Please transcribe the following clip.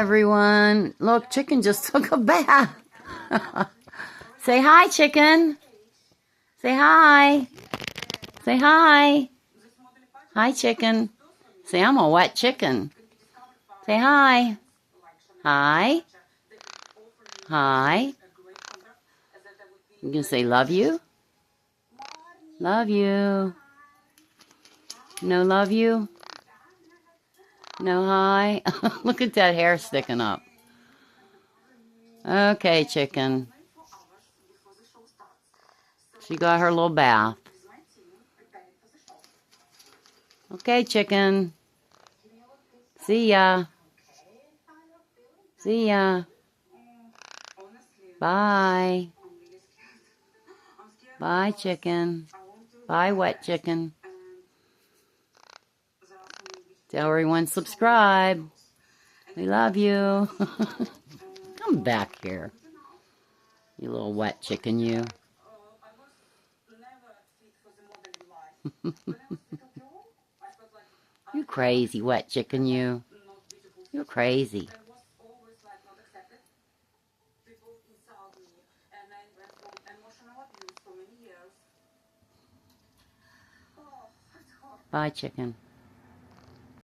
everyone. Look, chicken just took a bath. Say hi, chicken. Say hi. Say hi. Hi, chicken. Say, I'm a wet chicken. Say hi. Hi. Hi. You can say love you. Love you. No love you. No hi. Look at that hair sticking up. Okay, chicken. She got her little bath. Okay, chicken. See ya. See ya. Bye. Bye, chicken. Bye, wet chicken. Tell everyone subscribe. We love you. Come back here. You little wet chicken, you. You crazy wet chicken, you. You're crazy. Bye, chicken.